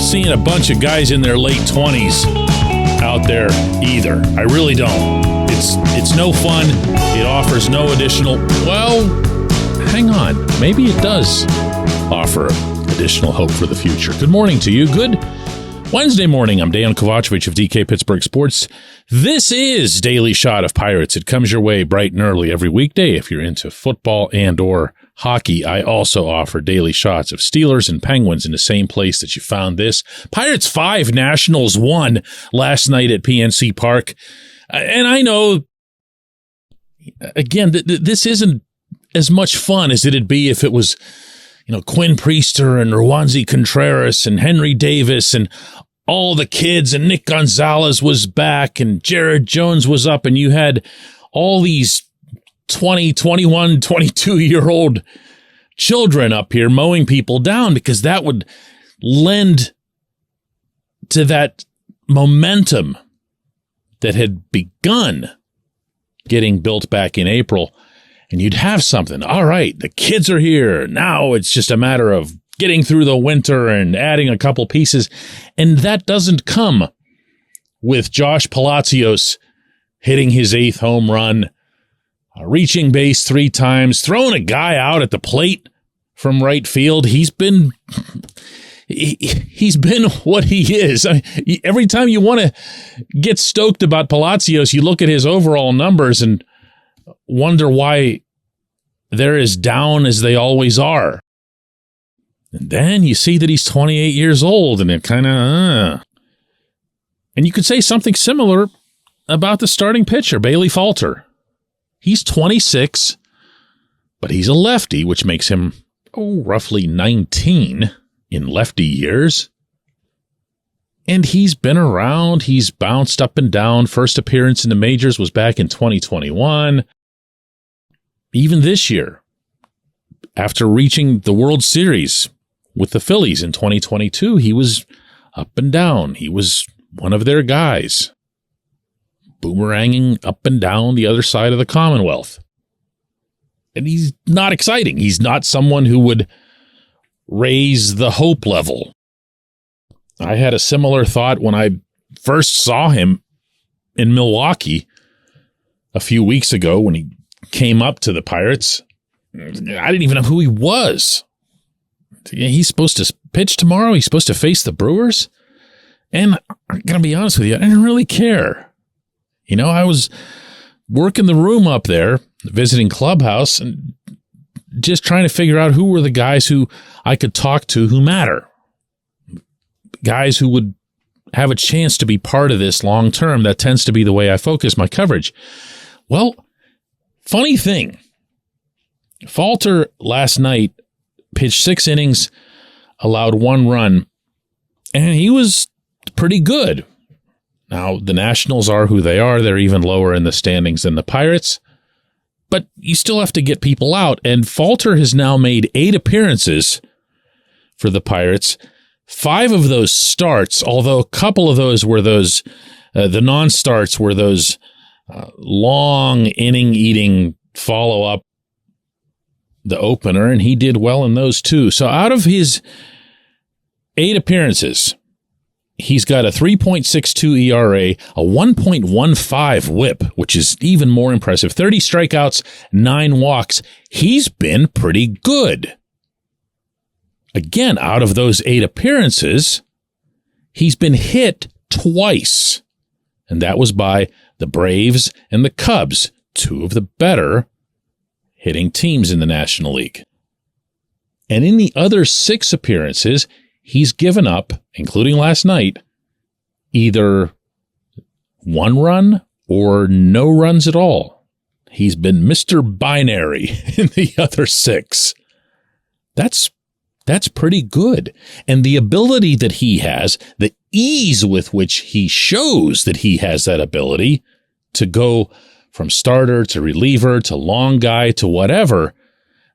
seeing a bunch of guys in their late 20s out there either. I really don't. It's no fun. It offers no additional... Well, hang on. Maybe it does offer additional hope for the future. Good morning to you. Good Wednesday morning. I'm Dejan Kovacevic of DK Pittsburgh Sports. This is Daily Shot of Pirates. It comes your way bright and early every weekday if you're into football and or hockey. I also offer daily shots of Steelers and Penguins in the same place that you found this. Pirates 5, Nationals 1 last night at PNC Park. And I know, again, this isn't as much fun as it'd be if it was, Quinn Priester and Rowanzi Contreras and Henry Davis and all the kids and Nick Gonzalez was back and Jared Jones was up and you had all these 20, 21, 22-year-old children up here mowing people down, because that would lend to that momentum that had begun getting built back in April, and you'd have something. All right, the kids are here. Now it's just a matter of getting through the winter and adding a couple pieces, and that doesn't come with Josh Palacios hitting his 8th home run, reaching base 3 times, throwing a guy out at the plate from right field. He's been what he is. Every time you want to get stoked about Palacios, you look at his overall numbers and wonder why they're as down as they always are. And then you see that he's 28 years old, and it kind of... And you could say something similar about the starting pitcher, Bailey Falter. He's 26, but he's a lefty, which makes him, roughly 19 in lefty years. And he's been around. He's bounced up and down. First appearance in the majors was back in 2021. Even this year, after reaching the World Series with the Phillies in 2022, he was up and down. He was one of their guys, boomeranging up and down the other side of the Commonwealth. And he's not exciting. He's not someone who would raise the hope level. I had a similar thought when I first saw him in Milwaukee a few weeks ago when he came up to the Pirates. I didn't even know who he was. He's supposed to pitch tomorrow. He's supposed to face the Brewers. And I'm going to be honest with you, I didn't really care. I was working the room up there, visiting Clubhouse, and just trying to figure out who were the guys who I could talk to who matter. Guys who would have a chance to be part of this long term. That tends to be the way I focus my coverage. Well, funny thing, Falter last night pitched 6 innings, allowed 1 run, and he was pretty good. Now, the Nationals are who they are. They're even lower in the standings than the Pirates. But you still have to get people out. And Falter has now made 8 appearances for the Pirates. 5 of those starts, although a couple of those were those, the non-starts were those long inning-eating follow-up, the opener, and he did well in those too. So out of his 8 appearances, he's got a 3.62 ERA, a 1.15 whip, which is even more impressive, 30 strikeouts, 9 walks. He's been pretty good. Again, out of those 8 appearances, he's been hit twice, and that was by the Braves and the Cubs, 2 of the better hitting teams in the National League. And in the other 6 appearances, he's given up, including last night, either 1 run or no runs at all. He's been Mr. Binary in the other 6. That's pretty good. And the ability that he has, the ease with which he shows that he has that ability to go from starter to reliever to long guy to whatever,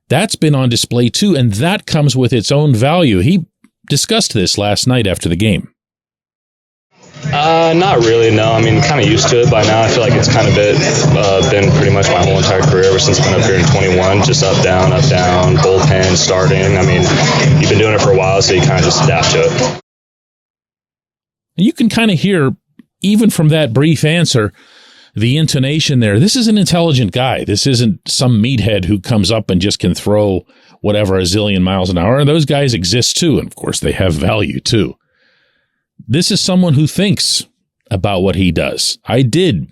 that's been on display too. And that comes with its own value. He discussed this last night after the game. Not really, no. I mean, kind of used to it by now. I feel like it's kind of been pretty much my whole entire career ever since I've been up here in 21, just up, down, bullpen, starting. I mean, you've been doing it for a while, so you kind of just adapt to it. And you can kind of hear, even from that brief answer, the intonation there. This is an intelligent guy. This isn't some meathead who comes up and just can throw whatever a zillion miles an hour. Those guys exist too. And of course, they have value too. This is someone who thinks about what he does. I did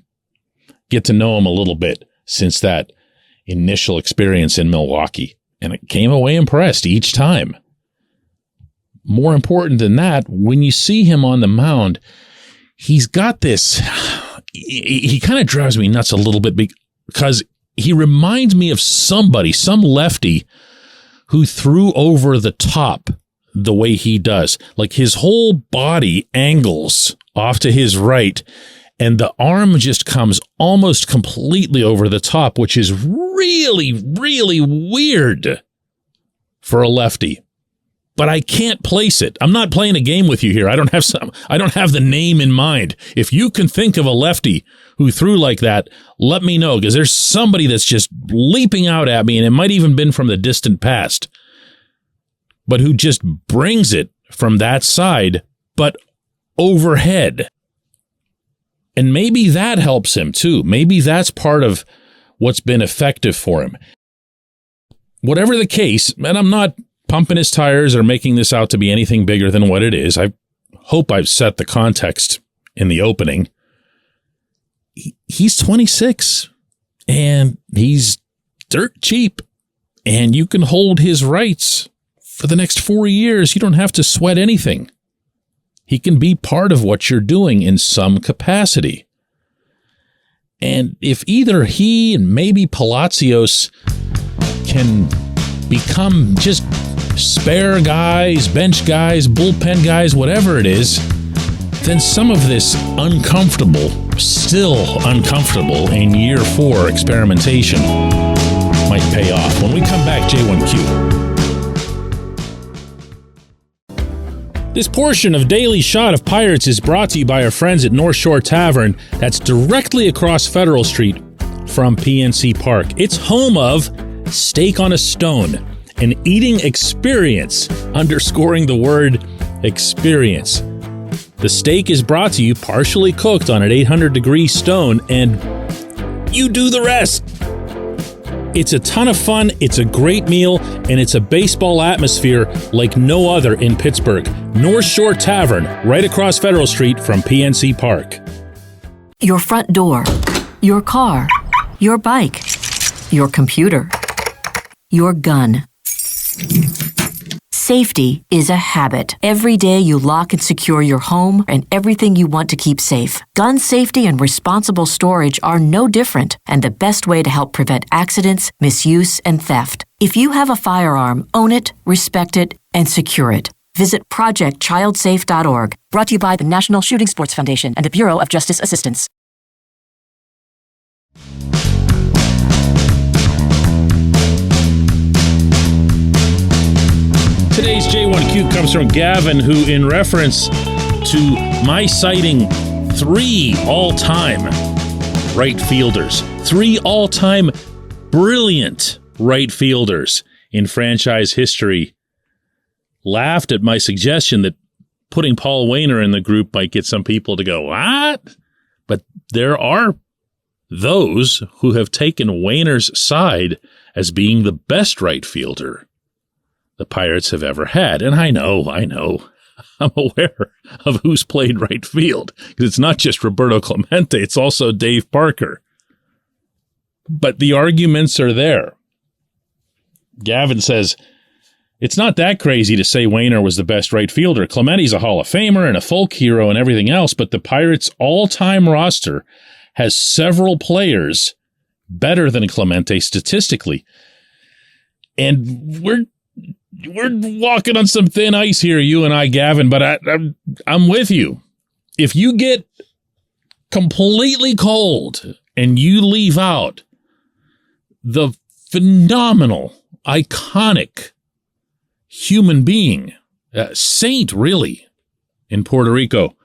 get to know him a little bit since that initial experience in Milwaukee, and I came away impressed each time. More important than that, when you see him on the mound, he's got this, he kind of drives me nuts a little bit because he reminds me of somebody, some lefty who threw over the top the way he does. Like his whole body angles off to his right, and the arm just comes almost completely over the top, which is really, really weird for a lefty. But I can't place it. I'm not playing a game with you here. I don't have the name in mind. If you can think of a lefty who threw like that, let me know, because there's somebody that's just leaping out at me, and it might even been from the distant past, but who just brings it from that side, but overhead. And maybe that helps him too. Maybe that's part of what's been effective for him. Whatever the case, and I'm not pumping his tires or making this out to be anything bigger than what it is. I hope I've set the context in the opening. He's 26 and he's dirt cheap, and you can hold his rights for the next 4 years. You don't have to sweat anything. He can be part of what you're doing in some capacity. And if either he and maybe Palacios can become just spare guys, bench guys, bullpen guys, whatever it is, then some of this still uncomfortable in year 4 experimentation might pay off. When we come back, J1Q. This portion of Daily Shot of Pirates is brought to you by our friends at North Shore Tavern, that's directly across Federal Street from PNC Park. It's home of Steak on a Stone, an eating experience, underscoring the word experience. The steak is brought to you partially cooked on an 800-degree stone, and you do the rest. It's a ton of fun, it's a great meal, and it's a baseball atmosphere like no other in Pittsburgh. North Shore Tavern, right across Federal Street from PNC Park. Your front door, your car, your bike, your computer, your gun. Safety is a habit. Every day you lock and secure your home and everything you want to keep safe. Gun safety and responsible storage are no different, and the best way to help prevent accidents, misuse, and theft. If you have a firearm, own it, respect it, and secure it. Visit ProjectChildSafe.org. Brought to you by the National Shooting Sports Foundation and the Bureau of Justice Assistance. Today's J1Q comes from Gavin, who, in reference to my citing 3 all-time right fielders, 3 all-time brilliant right fielders in franchise history, laughed at my suggestion that putting Paul Waner in the group might get some people to go, what? But there are those who have taken Waner's side as being the best right fielder the Pirates have ever had. And I know, I'm aware of who's played right field, because it's not just Roberto Clemente, it's also Dave Parker. But the arguments are there. Gavin says, it's not that crazy to say Waner was the best right fielder. Clemente's a Hall of Famer and a folk hero and everything else, but the Pirates' all-time roster has several players better than Clemente statistically. And we're walking on some thin ice here, you and I, Gavin, but I'm with you. If you get completely cold and you leave out the phenomenal, iconic human being, saint really, in Puerto Rico,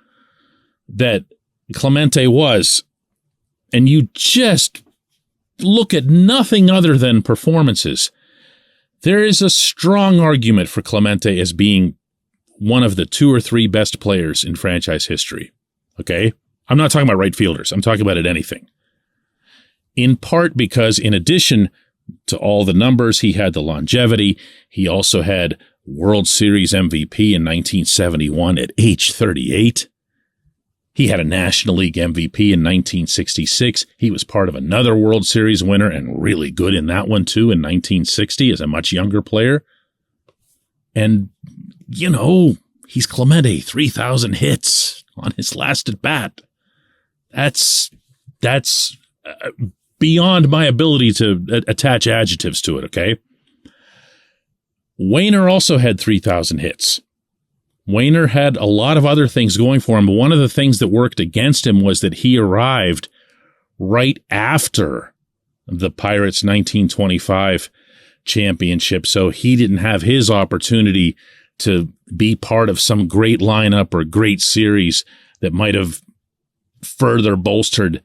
that Clemente was, and you just look at nothing other than performances, there is a strong argument for Clemente as being one of the 2 or 3 best players in franchise history. Okay? I'm not talking about right fielders. I'm talking about anything. In part because in addition to all the numbers, he had the longevity. He also had World Series MVP in 1971 at age 38. He had a National League MVP in 1966. He was part of another World Series winner and really good in that one too in 1960 as a much younger player. And, you know, he's Clemente, 3,000 hits on his last at bat. That's beyond my ability to attach adjectives to it, okay? Wayner also had 3,000 hits. Wayner had a lot of other things going for him, but one of the things that worked against him was that he arrived right after the Pirates' 1925 championship, so he didn't have his opportunity to be part of some great lineup or great series that might have further bolstered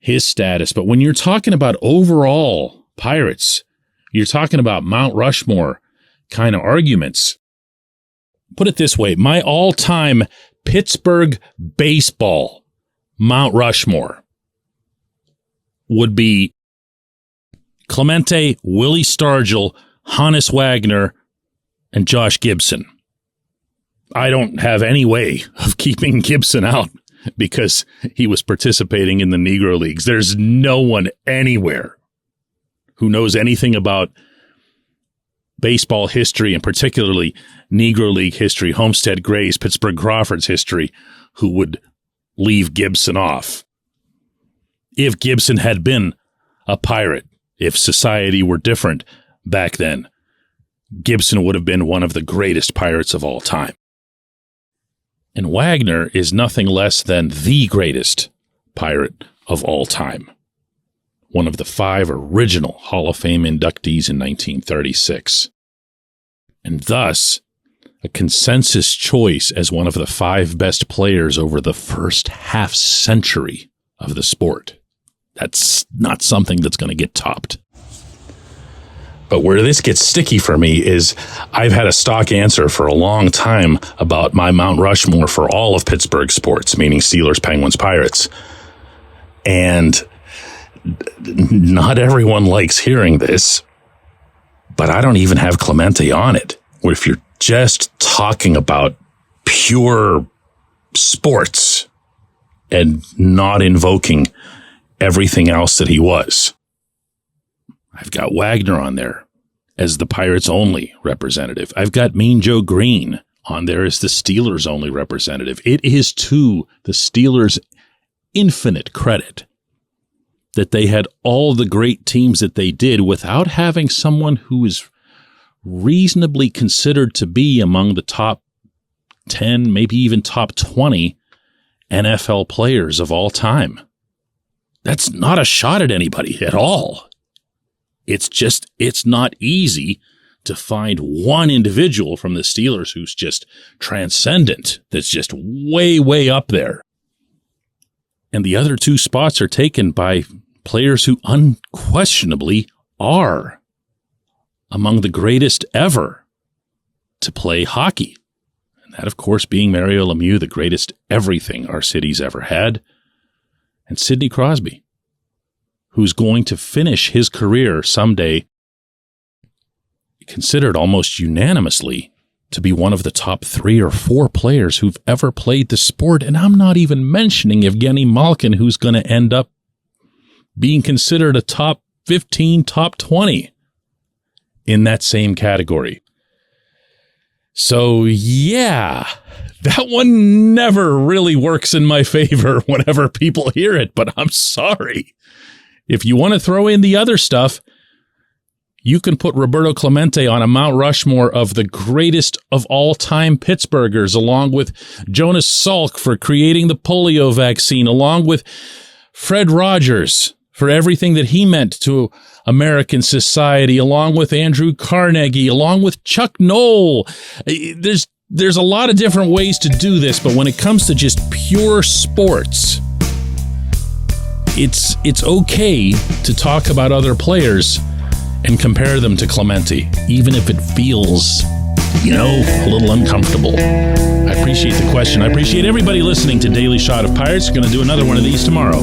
his status. But when you're talking about overall Pirates, you're talking about Mount Rushmore kind of arguments. Put it this way, my all-time Pittsburgh baseball Mount Rushmore would be Clemente, Willie Stargell, Hannes Wagner, and Josh Gibson. I don't have any way of keeping Gibson out because he was participating in the Negro Leagues. There's no one anywhere who knows anything about baseball history, and particularly Negro League history, Homestead Grays, Pittsburgh Crawfords history, who would leave Gibson off. If Gibson had been a Pirate, if society were different back then, Gibson would have been one of the greatest Pirates of all time. And Wagner is nothing less than the greatest Pirate of all time. One of the 5 original Hall of Fame inductees in 1936. And thus, a consensus choice as one of the 5 best players over the first half century of the sport. That's not something that's going to get topped. But where this gets sticky for me is I've had a stock answer for a long time about my Mount Rushmore for all of Pittsburgh sports, meaning Steelers, Penguins, Pirates. And not everyone likes hearing this, but I don't even have Clemente on it. If you're just talking about pure sports and not invoking everything else that he was. I've got Wagner on there as the Pirates' only representative. I've got Mean Joe Green on there as the Steelers' only representative. It is to the Steelers' infinite credit that they had all the great teams that they did without having someone who is reasonably considered to be among the top 10, maybe even top 20 NFL players of all time. That's not a shot at anybody at all. It's not easy to find one individual from the Steelers who's just transcendent, that's just way, way up there. And the other 2 spots are taken by players who unquestionably are among the greatest ever to play hockey. And that, of course, being Mario Lemieux, the greatest everything our city's ever had, and Sidney Crosby, who's going to finish his career someday considered almost unanimously to be one of the top 3 or 4 players who've ever played the sport. And I'm not even mentioning Evgeny Malkin, who's going to end up being considered a top 15, top 20 in that same category. So yeah, that one never really works in my favor whenever people hear it, but I'm sorry. If you want to throw in the other stuff, you can put Roberto Clemente on a Mount Rushmore of the greatest of all-time Pittsburghers, along with Jonas Salk for creating the polio vaccine, along with Fred Rogers for everything that he meant to American society, along with Andrew Carnegie, along with Chuck Noll. There's a lot of different ways to do this, but when it comes to just pure sports, it's okay to talk about other players and compare them to Clemente, even if it feels a little uncomfortable? I appreciate the question. I appreciate everybody listening to Daily Shot of Pirates. We're going to do another one of these tomorrow.